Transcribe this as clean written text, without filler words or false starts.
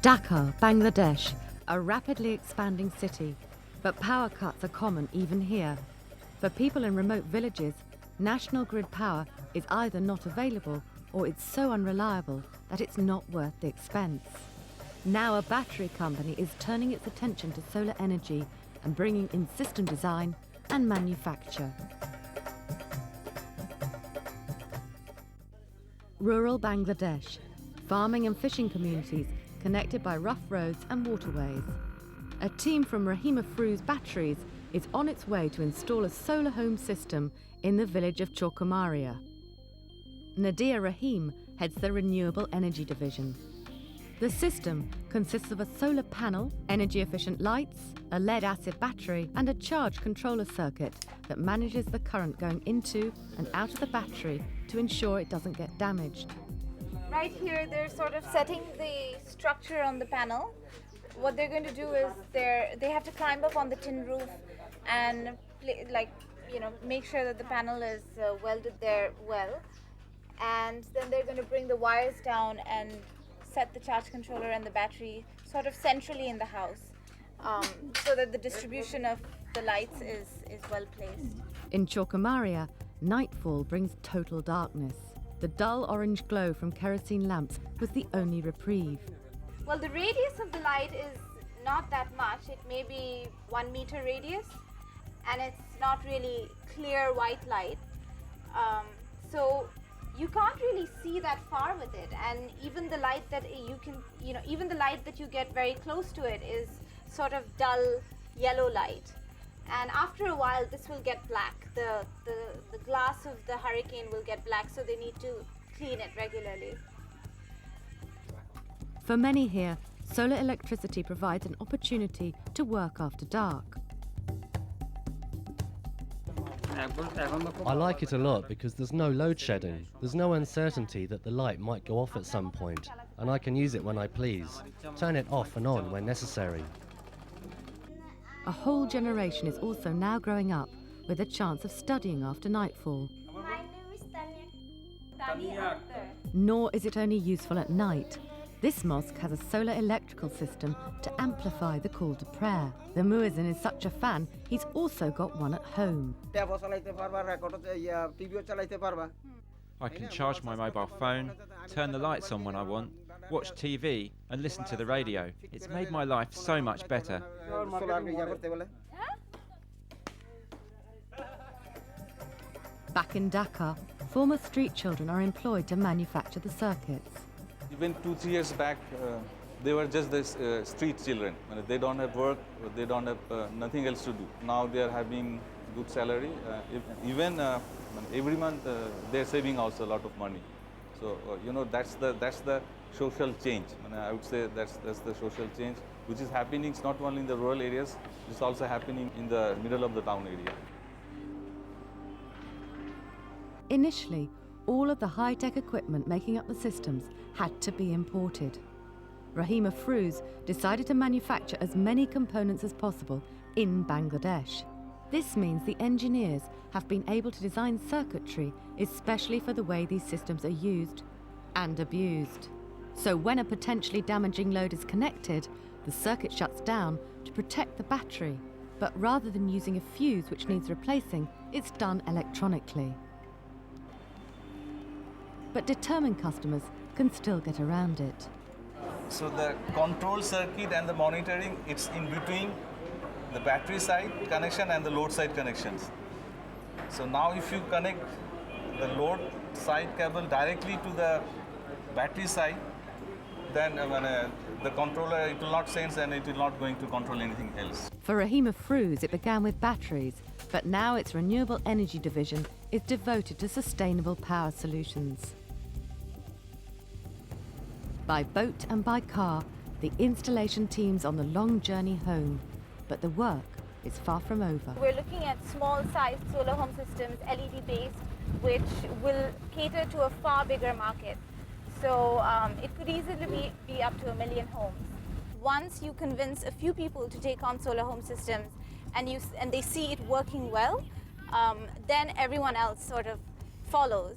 Dhaka, Bangladesh, a rapidly expanding city, but power cuts are common even here. For people in remote villages, national grid power is either not available or it's so unreliable that it's not worth the expense. Now a battery company is turning its attention to solar energy and bringing in system design and manufacture. Rural Bangladesh, farming and fishing communities connected by rough roads and waterways. A team from Rahimafrooz Batteries is on its way to install a solar home system in the village of Chorkamaria. Nadia Rahim heads the Renewable Energy Division. The system consists of a solar panel, energy-efficient lights, a lead-acid battery and a charge controller circuit that manages the current going into and out of the battery to ensure it doesn't get damaged. Right here, they're sort of setting the structure on the panel. What they're going to do is they have to climb up on the tin roof and make sure that the panel is welded there well. And then they're going to bring the wires down and set the charge controller and the battery sort of centrally in the house so that the distribution of the lights is well placed. In Chorkamaria, nightfall brings total darkness. The dull orange glow from kerosene lamps was the only reprieve. Well, the radius of the light is not that much. It may be 1 meter radius, and it's not really clear white light. So you can't really see that far with it, and even the light that even the light that you get very close to it is sort of dull yellow light. And after a while, this will get black. The glass of the Hurricane will get black, so they need to clean it regularly. For many here, solar electricity provides an opportunity to work after dark. I like it a lot because there's no load shedding. There's no uncertainty that the light might go off at some point, and I can use it when I please, turn it off and on when necessary. A whole generation is also now growing up with a chance of studying after nightfall. My name is Tanya. Nor is it only useful at night. This mosque has a solar electrical system to amplify the call to prayer. The muezzin is such a fan, he's also got one at home. I can charge my mobile phone, turn the lights on when I want, watch TV and listen to the radio. It's made my life so much better. Back in Dhaka, former street children are employed to manufacture the circuits. Even 2-3 years back, they were just the street children. They don't have work, they don't have nothing else to do. Now they are having good salary. Even every month they're saving also a lot of money. So that's the social change. I would say that's the social change which is happening not only in the rural areas, it's also happening in the middle of the town area. Initially, all of the high-tech equipment making up the systems had to be imported. Rahimafrooz decided to manufacture as many components as possible in Bangladesh. This means the engineers have been able to design circuitry especially for the way these systems are used and abused. So when a potentially damaging load is connected, the circuit shuts down to protect the battery. But rather than using a fuse which needs replacing, it's done electronically. But determined customers can still get around it. So the control circuit and the monitoring, it's in between the battery side connection and the load side connections. So now if you connect the load side cable directly to the battery side, then the controller, it will not sense and it will not going to control anything else. For Rahimafrooz, it began with batteries, but now its Renewable Energy Division is devoted to sustainable power solutions. By boat and by car, the installation team's on the long journey home, but the work is far from over. We're looking at small-sized solar home systems, LED-based, which will cater to a far bigger market. So it could easily be up to 1 million homes. Once you convince a few people to take on solar home systems and they see it working well, then everyone else sort of follows.